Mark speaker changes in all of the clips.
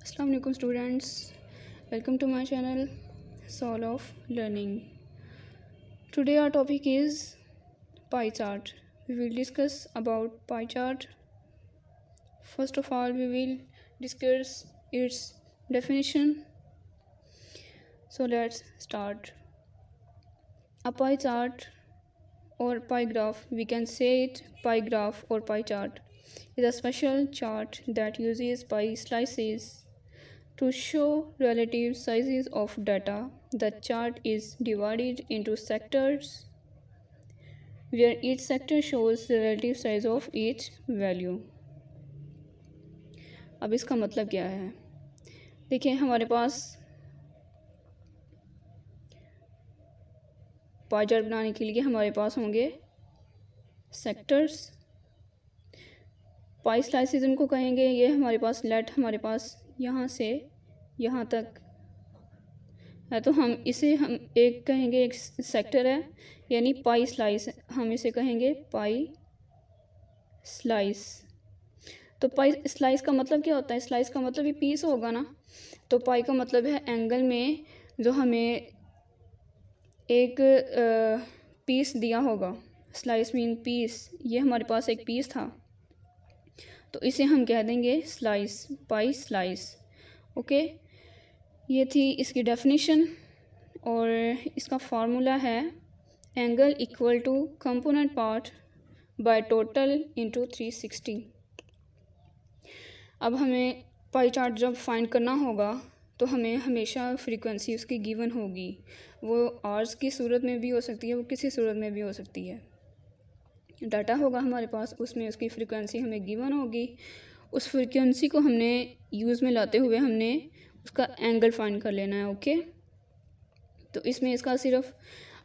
Speaker 1: Assalamu alaikum students, welcome to my channel Soul of Learning. Today our topic is pie chart. We will discuss about pie chart. First of all, we will discuss its definition. So let's start. A pie chart or pie graph, we can say it pie graph or pie chart, is a special chart that uses pie slices to show relative sizes of data. The chart is divided into sectors where each sector shows the relative size of each value. अब इसका मतलब क्या है? देखिए, हमारे पास pie chart बनाने के लिए हमारे पास होंगे सेक्टर्स, पाई स्लाइसेस उनको कहेंगे। ये हमारे पास लेट हमारे पास यहाँ से यहाँ तक है, तो हम एक कहेंगे, एक सेक्टर है यानी पाई स्लाइस, हम इसे कहेंगे पाई स्लाइस। तो पाई स्लाइस का मतलब क्या होता है? स्लाइस का मतलब ये पीस होगा ना, तो पाई का मतलब है एंगल में जो हमें एक पीस दिया होगा। स्लाइस मीन पीस, ये हमारे पास एक पीस था तो इसे हम कह देंगे स्लाइस, पाई स्लाइस। ओके, ये थी इसकी डेफिनेशन और इसका फार्मूला है angle equal to component part by total into 360। अब हमें पाई चार्ट जब फाइंड करना होगा तो हमें हमेशा फ्रीक्वेंसी उसकी गिवन होगी। वो आवर्स की सूरत में भी हो सकती है, वो किसी सूरत में भी हो सकती है। डाटा होगा हमारे पास, उसमें उसकी फ्रीक्वेंसी हमें गिवन होगी। उस फ्रीक्वेंसी को हमने यूज़ में लाते हुए हमने उसका एंगल फाइंड कर लेना है। ओके, तो इसमें इसका सिर्फ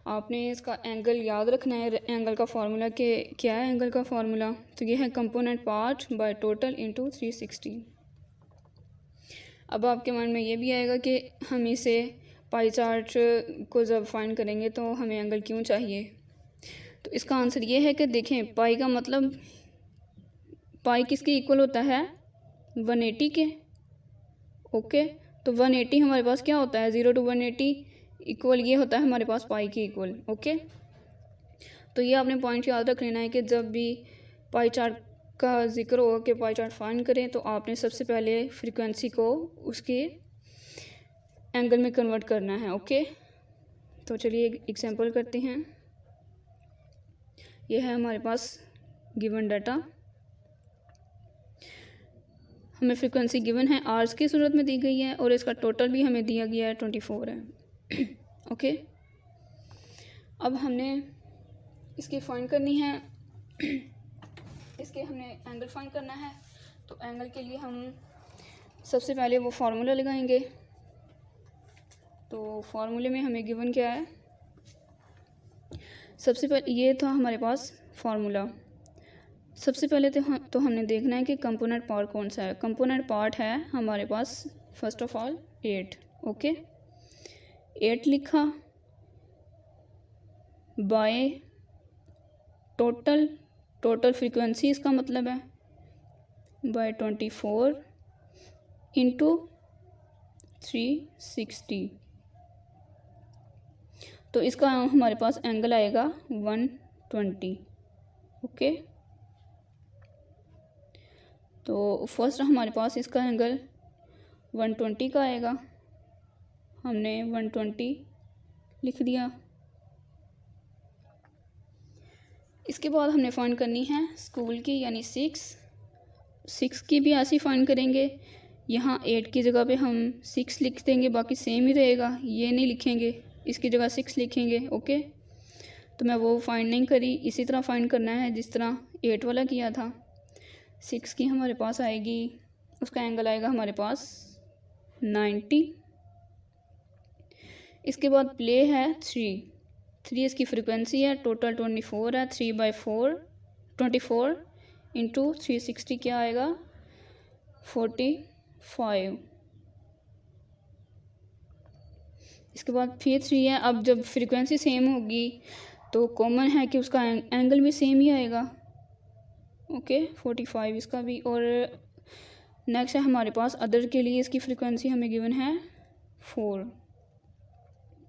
Speaker 1: आपने इसका एंगल याद रखना है। एंगल का फार्मूला के क्या है? एंगल का फार्मूला तो ये है component part by total into 360। अब आपके मन में ये भी आएगा कि हम इसे पाई चार्ट को जब फाइंड करेंगे तो हमें एंगल क्यों चाहिए? तो इसका आंसर ये है कि देखें, पाई का मतलब पाई किसके इक्वल होता है? 180 के। ओके, तो 180 हमारे पास क्या होता है? 0 to 180 इक्वल ये होता है हमारे पास पाई के इक्वल। ओके, तो ये आपने पॉइंट याद रख लेना है कि जब भी पाई चार्ट का जिक्र हो कि पाई चार्ट फाइंड करें तो आपने सबसे पहले फ्रीक्वेंसी को उसके एंगल में कन्वर्ट करना है। ओके, तो चलिए एक एग्जांपल करते हैं। ये है हमारे पास गिवन डाटा, हमें फ्रीक्वेंसी गिवन है, आवर्स की सूरत में दी गई है और इसका टोटल भी हमें दिया गया है 24 है। ओके, अब हमने इसकी फाइंड करनी है, इसके हमने एंगल फाइंड करना है। तो एंगल के लिए हम सबसे पहले वो फार्मूला लगाएंगे। तो फार्मूले में हमें गिवन क्या है? सबसे पहले ये था हमारे पास फार्मूला। सबसे पहले तो हमने देखना है कि कंपोनेंट पार्ट कौन सा है। कंपोनेंट पार्ट है हमारे पास फर्स्ट ऑफ ऑल 8। ओके, 8 लिखा बाय टोटल फ्रीक्वेंसी, इसका मतलब है बाय 24 इंटू 360। तो इसका हमारे पास एंगल आएगा 120। ओके, तो फर्स्ट हमारे पास इसका एंगल 120 का आएगा, हमने 120 लिख दिया। इसके बाद हमने फाइंड करनी है स्कूल की यानी 6 की भी ऐसे फाइंड करेंगे। यहाँ 8 की जगह पे हम 6 लिख देंगे, बाकी सेम ही रहेगा, ये नहीं लिखेंगे, इसकी जगह 6 लिखेंगे। ओके, तो मैं वो फाइंड नहीं करी, इसी तरह फाइंड करना है जिस तरह 8 वाला किया था। 6 की हमारे पास आएगी, उसका एंगल आएगा हमारे पास 90। इसके बाद प्ले है 3 इसकी फ्रीक्वेंसी है, टोटल 24 है, 3/4 24 इंटू 360 क्या आएगा? 45। इसके बाद फिर 3 है। अब जब फ्रीक्वेंसी सेम होगी तो कॉमन है कि उसका एंगल भी सेम ही आएगा। ओके, 45 इसका भी, और नेक्स्ट है हमारे पास अदर के लिए, इसकी फ्रीक्वेंसी हमें गिवन है 4।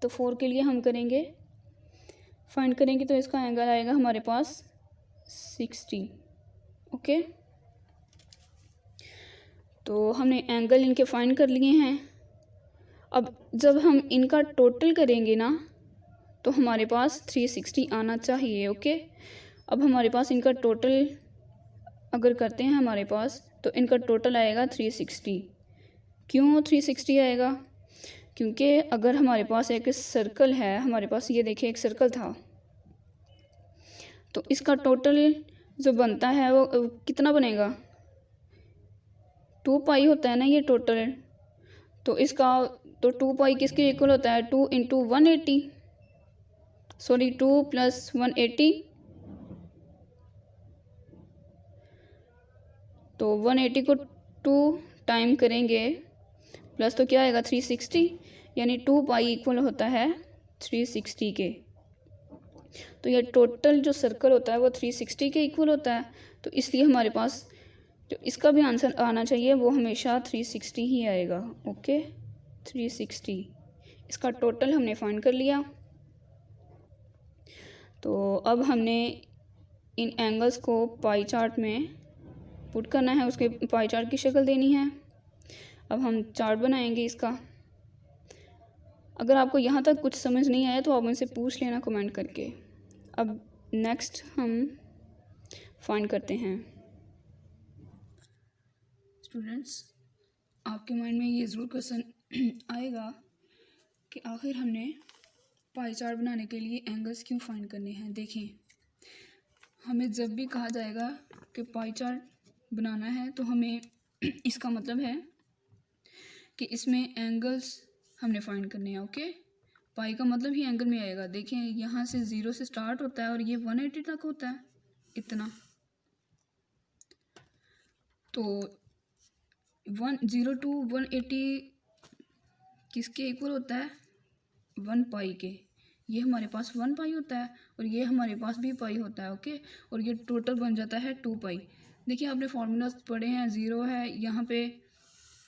Speaker 1: तो 4 के लिए हम करेंगे, फाइंड करेंगे तो इसका एंगल आएगा हमारे पास 60। ओके, तो हमने एंगल इनके फाइंड कर लिए हैं। अब जब हम इनका टोटल करेंगे ना तो हमारे पास 360 आना चाहिए। ओके, अब हमारे पास इनका टोटल अगर करते हैं हमारे पास, तो इनका टोटल आएगा 360। क्यों 360 आएगा? क्योंकि अगर हमारे पास एक सर्कल है, हमारे पास ये देखिए एक सर्कल था, तो इसका टोटल जो बनता है वो कितना बनेगा? 2 पाई होता है ना ये टोटल। तो इसका तो 2 पाई किसके इक्वल होता है? 2 इंटू 180, सॉरी 2 प्लस 180, तो 180 को 2 टाइम करेंगे प्लस तो क्या आएगा 360, यानी 2 पाई इक्वल होता है 360 के। तो ये टोटल जो सर्कल होता है वो 360 के इक्वल होता है। तो इसलिए हमारे पास जो इसका भी आंसर आना चाहिए वो हमेशा 360 ही आएगा। ओके, 360 इसका टोटल हमने फाइंड कर लिया। तो अब हमने इन एंगल्स को पाई चार्ट में पुट करना है, उसके पाई चार्ट की शक्ल देनी है। अब हम चार्ट बनाएंगे इसका। अगर आपको यहाँ तक कुछ समझ नहीं आया तो आप मुझसे पूछ लेना कमेंट करके। अब नेक्स्ट हम फाइंड करते हैं। स्टूडेंट्स, आपके माइंड में ये ज़रूर क्वेश्चन आएगा कि आखिर हमने पाई चार्ट बनाने के लिए एंगल्स क्यों फाइंड करने हैं। देखें, हमें जब भी कहा जाएगा कि पाई चार्ट बनाना है तो हमें इसका मतलब है कि इसमें एंगल्स हमने फाइंड करने हैं। ओके, पाई का मतलब ही एंगल में आएगा। देखें, यहाँ से 0 से स्टार्ट होता है और ये 180 तक होता है, इतना। तो 0 to 180 किसके इक्वल होता है? 1 पाई के। ये हमारे पास 1 पाई होता है और ये हमारे पास भी पाई होता है। ओके, और ये टोटल बन जाता है 2 पाई। देखिए, आपने फार्मूलाज पढ़े हैं, 0 है यहाँ पे,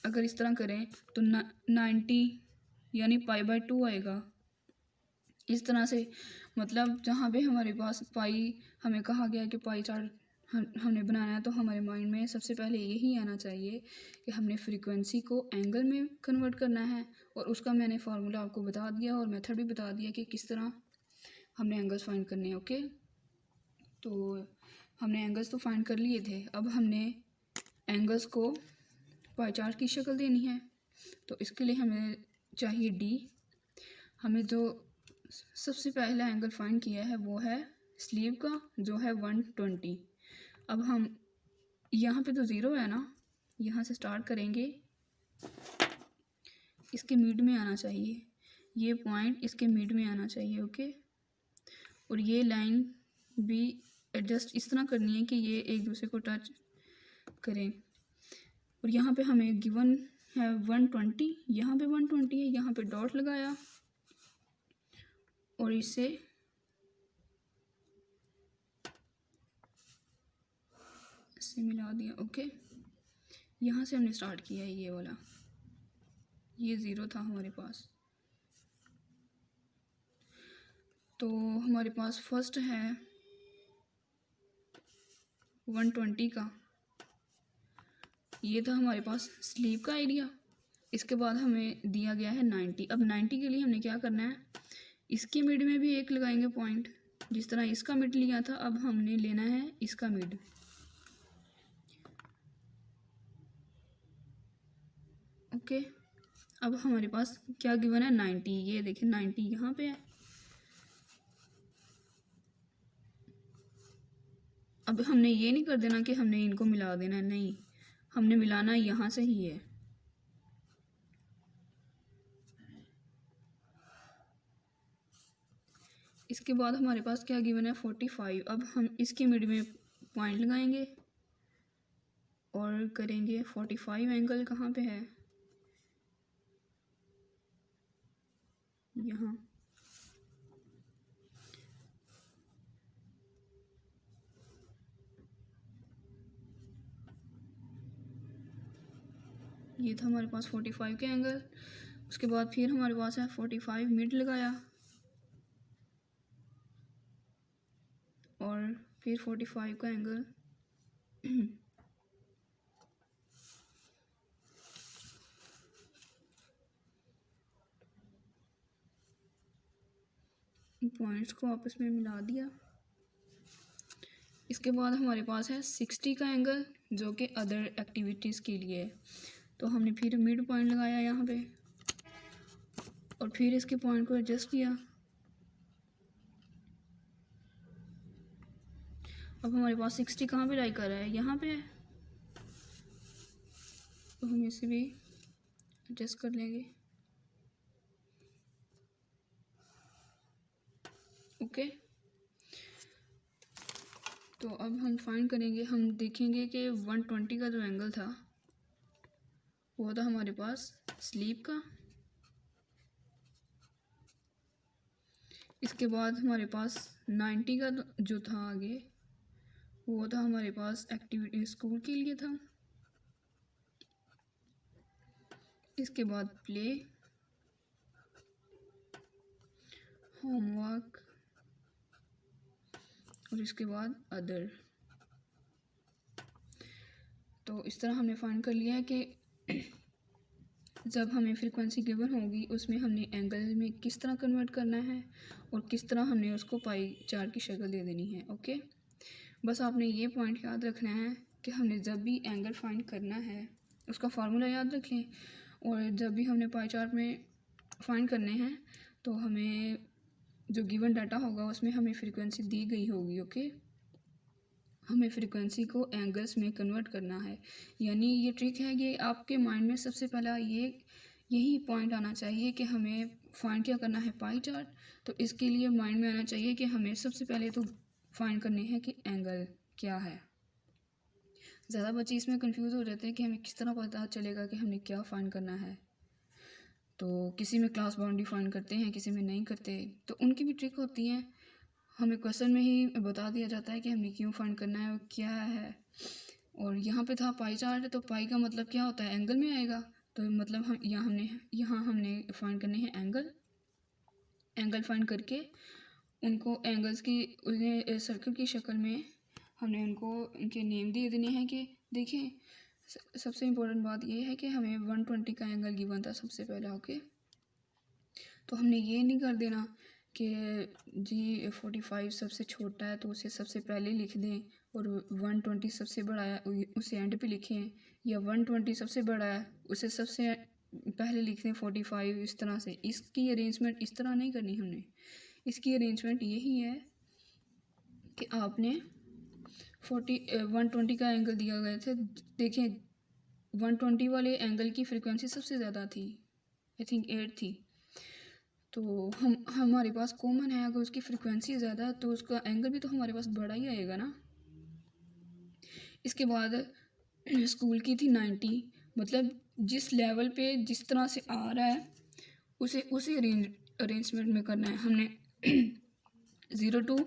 Speaker 1: अगर इस तरह करें तो 90 यानी पाई/2 आएगा। इस तरह से, मतलब जहाँ पे हमारे पास पाई, हमें कहा गया कि पाई चार्ट हमने बनाना है, तो हमारे माइंड में सबसे पहले यही आना चाहिए कि हमने फ्रीक्वेंसी को एंगल में कन्वर्ट करना है। और उसका मैंने फार्मूला आपको बता दिया और मेथड भी बता दिया कि किस तरह हमने एंगल्स फाइंड करने हैं। ओके, तो हमने एंगल्स तो फाइंड कर लिए थे। अब हमने एंगल्स को पाई चार्ट की शक्ल देनी है। तो इसके लिए हमें चाहिए डी। हमें जो सबसे पहला एंगल फाइंड किया है वो है स्लीव का, जो है 120। अब हम यहाँ पे तो 0 है ना, यहाँ से स्टार्ट करेंगे, इसके मिड में आना चाहिए, ये पॉइंट इसके मिड में आना चाहिए। ओके, और ये लाइन भी एडजस्ट इस तरह करनी है कि ये एक दूसरे को टच करें। और यहाँ पे हमें गिवन है 120, यहाँ पे 120 है, यहाँ पे डॉट लगाया और इसे मिला दिया। ओके, यहाँ से हमने स्टार्ट किया है, ये वाला, ये 0 था हमारे पास। तो हमारे पास फर्स्ट है 120 का, ये था हमारे पास स्लीव का एरिया। इसके बाद हमें दिया गया है 90। अब 90 के लिए हमने क्या करना है, इसके मिड में भी एक लगाएंगे पॉइंट, जिस तरह इसका मिड लिया था, अब हमने लेना है इसका मिड। ओके, अब हमारे पास क्या गिवन है 90, ये देखिए 90 यहाँ पे है। अब हमने ये नहीं कर देना कि हमने इनको मिला देना, नहीं, हमने मिलाना यहाँ से ही है। इसके बाद हमारे पास क्या गिवन है 45। अब हम इसके मिड में पॉइंट लगाएंगे और करेंगे 45 एंगल कहाँ पे है, यहाँ। ये था हमारे पास 45 का एंगल। उसके बाद फिर हमारे पास है 45 मिड लगाया और फिर 45 का एंगल पॉइंट्स को आपस में मिला दिया। इसके बाद हमारे पास है 60 का एंगल जो कि अदर एक्टिविटीज़ के लिए है। तो हमने फिर मिड पॉइंट लगाया यहाँ पे और फिर इसके पॉइंट को एडजस्ट किया। अब हमारे पास 60 कहाँ पे लाई कर रहा है, यहाँ पे है, तो हम इसे भी एडजस्ट कर लेंगे। ओके, तो अब हम फाइंड करेंगे, हम देखेंगे कि 120 का जो एंगल था वो था हमारे पास स्लीप का। इसके बाद हमारे पास 90 का जो था आगे वो था हमारे पास एक्टिविटी स्कूल के लिए था। इसके बाद प्ले, होमवर्क और इसके बाद अदर। तो इस तरह हमने फाइंड कर लिया है कि जब हमें फ्रीक्वेंसी गिवन होगी उसमें हमने एंगल में किस तरह कन्वर्ट करना है और किस तरह हमने उसको पाई चार्ट की शक्ल दे देनी है। ओके, बस आपने ये पॉइंट याद रखना है कि हमने जब भी एंगल फाइंड करना है उसका फार्मूला याद रख लें, और जब भी हमने पाई चार्ट में फाइंड करने हैं तो हमें जो गिवन डाटा होगा उसमें हमें फ्रीक्वेंसी दी गई होगी। ओके, हमें फ्रीक्वेंसी को एंगल्स में कन्वर्ट करना है। यानी ये ट्रिक है कि आपके माइंड में सबसे पहला यही पॉइंट आना चाहिए कि हमें फाइंड क्या करना है, पाई चार्ट। तो इसके लिए माइंड में आना चाहिए कि हमें सबसे पहले तो फाइंड करने हैं कि एंगल क्या है। ज़्यादा बच्चे इसमें कंफ्यूज हो जाते हैं कि हमें किस तरह पता चलेगा कि हमने क्या फाइंड करना है। तो किसी में क्लास बाउंड्री फाइंड करते हैं, किसी में नहीं करते, तो उनकी भी ट्रिक होती है। हमें क्वेश्चन में ही बता दिया जाता है कि हमने क्यों फाइंड करना है और क्या है। और यहाँ पे था पाई चार्ट, तो पाई का मतलब क्या होता है, एंगल में आएगा। तो मतलब हम यहाँ हमने फाइंड करने हैं एंगल फाइंड करके उनको एंगल्स की उन्हें सर्कल की शक्ल में हमने उनके नेम दे देने हैं। कि देखिए सबसे इम्पोर्टेंट बात यह है कि हमें 120 का एंगल गिवन था सबसे पहला। ओके, तो हमने ये नहीं कर देना कि जी 45 सबसे छोटा है तो उसे सबसे पहले लिख दें और 120 सबसे बड़ा है उसे एंड पे लिखें, या 120 सबसे बड़ा है उसे सबसे पहले लिख दें 45। इस तरह से इसकी अरेंजमेंट इस तरह नहीं करनी हमने। इसकी अरेंजमेंट यही है कि आपने 120 का एंगल दिया गया था। देखिए 120 वाले एंगल की फ्रीक्वेंसी सबसे ज़्यादा थी, आई थिंक 8 थी। तो हमारे पास कॉमन है, अगर उसकी फ्रीक्वेंसी ज़्यादा तो उसका एंगल भी तो हमारे पास बड़ा ही आएगा ना। इसके बाद स्कूल की थी 90, मतलब जिस लेवल पे जिस तरह से आ रहा है उसी अरेंजमेंट में करना है हमने। 0 to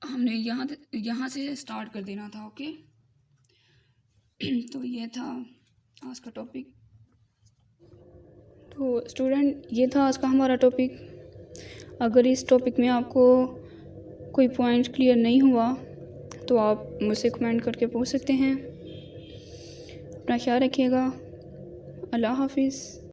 Speaker 1: हमने यहाँ से स्टार्ट कर देना था। ओके, तो ये था आज का टॉपिक। तो स्टूडेंट ये था आज का हमारा टॉपिक। अगर इस टॉपिक में आपको कोई पॉइंट क्लियर नहीं हुआ तो आप मुझसे कमेंट करके पूछ सकते हैं। अपना ख्याल रखिएगा। अल्लाह हाफिज़।